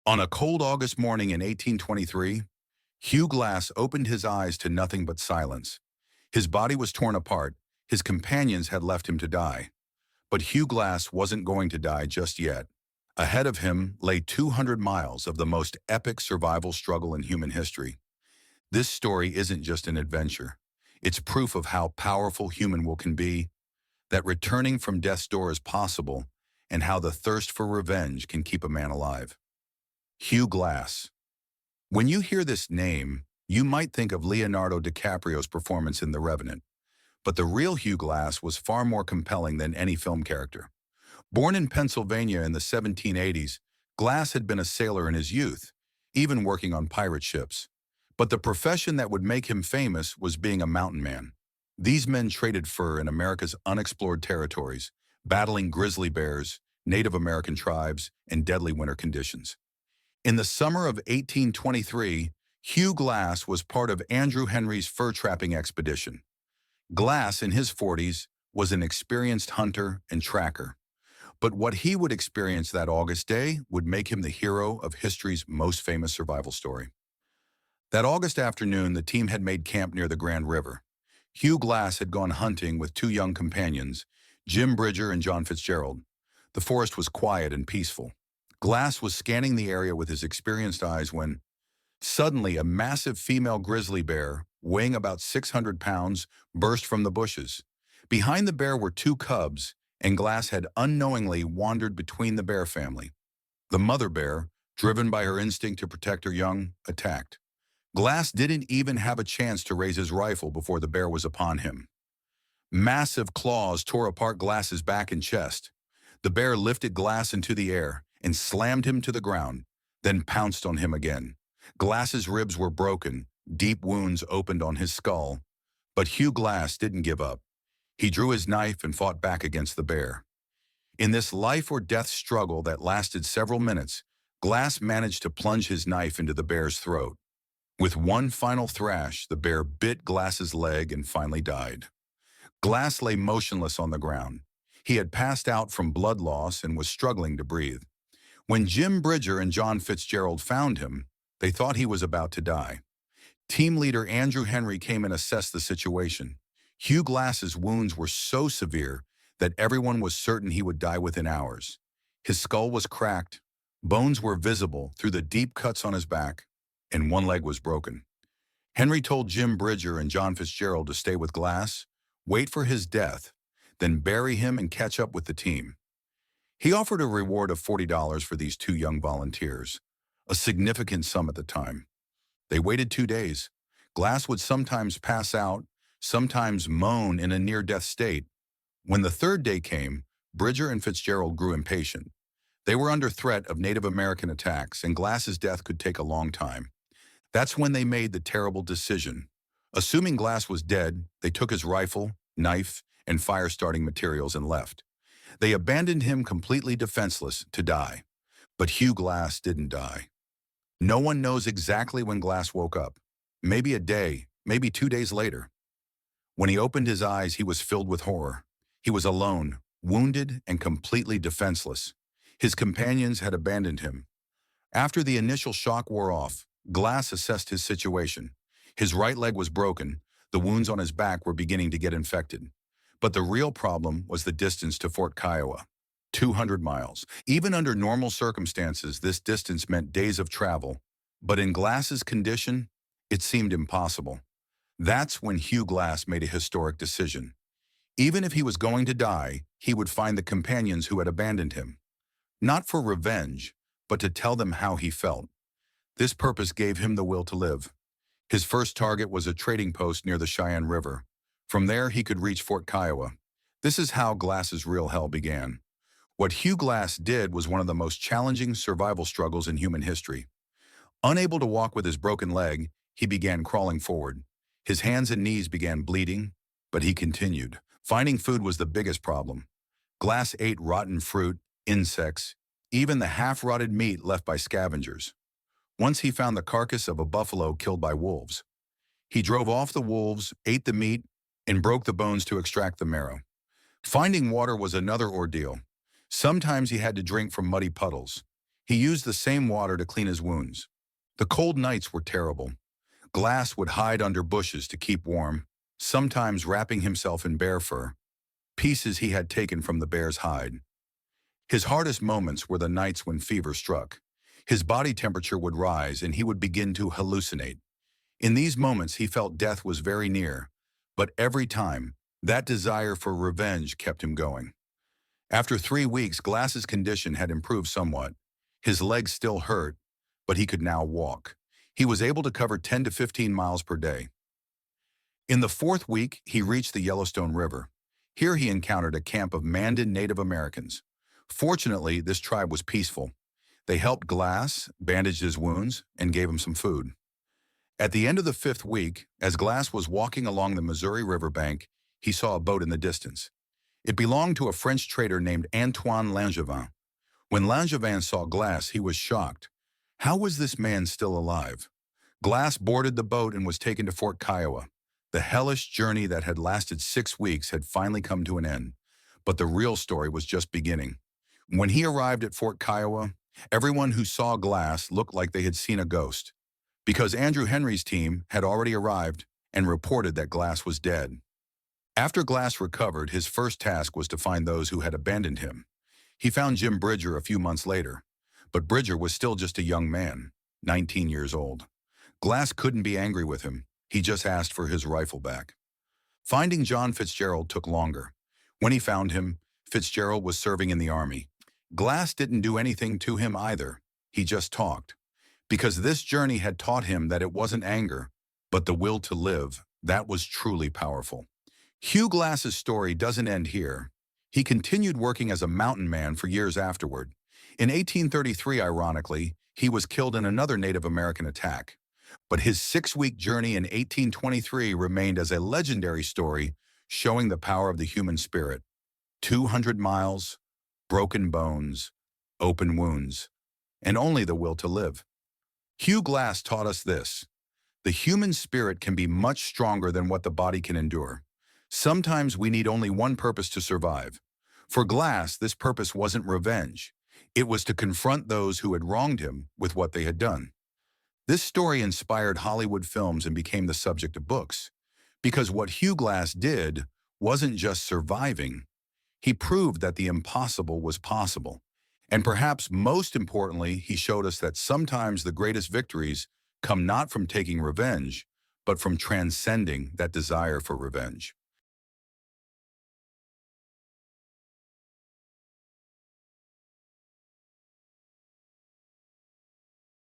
On a cold August morning in 1823, Hugh Glass opened his eyes to nothing but silence. His body was torn apart. His companions had left him to die. But Hugh Glass wasn't going to die just yet. Ahead of him lay 200 miles of the most epic survival struggle in human history. This story isn't just an adventure. It's proof of how powerful human will can be, that returning from death's door is possible, and how the thirst for revenge can keep a man alive. Hugh Glass. When you hear this name, you might think of Leonardo DiCaprio's performance in The Revenant. But the real Hugh Glass was far more compelling than any film character. Born in Pennsylvania in the 1780s, Glass had been a sailor in his youth, even working on pirate ships. But the profession that would make him famous was being a mountain man. These men traded fur in America's unexplored territories, battling grizzly bears, Native American tribes, and deadly winter conditions. In the summer of 1823, Hugh Glass was part of Andrew Henry's fur trapping expedition. Glass, in his 40s, was an experienced hunter and tracker. But what he would experience that August day would make him the hero of history's most famous survival story. That August afternoon, the team had made camp near the Grand River. Hugh Glass had gone hunting with two young companions, Jim Bridger and John Fitzgerald. The forest was quiet and peaceful. Glass was scanning the area with his experienced eyes when, suddenly, a massive female grizzly bear, weighing about 600 pounds, burst from the bushes. Behind the bear were two cubs, and Glass had unknowingly wandered between the bear family. The mother bear, driven by her instinct to protect her young, attacked. Glass didn't even have a chance to raise his rifle before the bear was upon him. Massive claws tore apart Glass's back and chest. The bear lifted Glass into the air and slammed him to the ground, then pounced on him again. Glass's ribs were broken, deep wounds opened on his skull. But Hugh Glass didn't give up. He drew his knife and fought back against the bear. In this life-or-death struggle that lasted several minutes, Glass managed to plunge his knife into the bear's throat. With one final thrash, the bear bit Glass's leg and finally died. Glass lay motionless on the ground. He had passed out from blood loss and was struggling to breathe. When Jim Bridger and John Fitzgerald found him, they thought he was about to die. Team leader Andrew Henry came and assessed the situation. Hugh Glass's wounds were so severe that everyone was certain he would die within hours. His skull was cracked, bones were visible through the deep cuts on his back, and one leg was broken. Henry told Jim Bridger and John Fitzgerald to stay with Glass, wait for his death, then bury him and catch up with the team. He offered a reward of $40 for these two young volunteers, a significant sum at the time. They waited 2 days. Glass would sometimes pass out, sometimes moan in a near-death state. When the third day came, Bridger and Fitzgerald grew impatient. They were under threat of Native American attacks, and Glass's death could take a long time. That's when they made the terrible decision. Assuming Glass was dead, they took his rifle, knife, and fire-starting materials and left. They abandoned him completely defenseless to die. But Hugh Glass didn't die. No one knows exactly when Glass woke up. Maybe a day, maybe 2 days later. When he opened his eyes, he was filled with horror. He was alone, wounded, and completely defenseless. His companions had abandoned him. After the initial shock wore off, Glass assessed his situation. His right leg was broken. The wounds on his back were beginning to get infected. But the real problem was the distance to Fort Kiowa, 200 miles. Even under normal circumstances, this distance meant days of travel. But in Glass's condition, it seemed impossible. That's when Hugh Glass made a historic decision. Even if he was going to die, he would find the companions who had abandoned him. Not for revenge, but to tell them how he felt. This purpose gave him the will to live. His first target was a trading post near the Cheyenne River. From there, he could reach Fort Kiowa. This is how Glass's real hell began. What Hugh Glass did was one of the most challenging survival struggles in human history. Unable to walk with his broken leg, he began crawling forward. His hands and knees began bleeding, but he continued. Finding food was the biggest problem. Glass ate rotten fruit, insects, even the half-rotted meat left by scavengers. Once he found the carcass of a buffalo killed by wolves. He drove off the wolves, ate the meat, and broke the bones to extract the marrow. Finding water was another ordeal. Sometimes he had to drink from muddy puddles. He used the same water to clean his wounds. The cold nights were terrible. Glass would hide under bushes to keep warm, sometimes wrapping himself in bear fur, pieces he had taken from the bear's hide. His hardest moments were the nights when fever struck. His body temperature would rise and he would begin to hallucinate. In these moments, he felt death was very near, but every time, that desire for revenge kept him going. After 3 weeks, Glass's condition had improved somewhat. His legs still hurt, but he could now walk. He was able to cover 10 to 15 miles per day. In the 4th week, he reached the Yellowstone River. Here he encountered a camp of Mandan Native Americans. Fortunately, this tribe was peaceful. They helped Glass, bandaged his wounds, and gave him some food. At the end of the 5th week, as Glass was walking along the Missouri River bank, he saw a boat in the distance. It belonged to a French trader named Antoine Langevin. When Langevin saw Glass, he was shocked. How was this man still alive? Glass boarded the boat and was taken to Fort Kiowa. The hellish journey that had lasted 6 weeks had finally come to an end, but the real story was just beginning. When he arrived at Fort Kiowa, everyone who saw Glass looked like they had seen a ghost, because Andrew Henry's team had already arrived and reported that Glass was dead. After Glass recovered, his first task was to find those who had abandoned him. He found Jim Bridger a few months later, but Bridger was still just a young man, 19 years old. Glass couldn't be angry with him. He just asked for his rifle back. Finding John Fitzgerald took longer. When he found him, Fitzgerald was serving in the army. Glass didn't do anything to him either. He just talked. Because this journey had taught him that it wasn't anger, but the will to live, that was truly powerful. Hugh Glass's story doesn't end here. He continued working as a mountain man for years afterward. In 1833, ironically, he was killed in another Native American attack. But his 6-week journey in 1823 remained as a legendary story, showing the power of the human spirit. 200 miles, broken bones, open wounds, and only the will to live. Hugh Glass taught us this: the human spirit can be much stronger than what the body can endure. Sometimes we need only one purpose to survive. For Glass, this purpose wasn't revenge. It was to confront those who had wronged him with what they had done. This story inspired Hollywood films and became the subject of books. Because what Hugh Glass did wasn't just surviving. He proved that the impossible was possible. And perhaps most importantly, he showed us that sometimes the greatest victories come not from taking revenge, but from transcending that desire for revenge.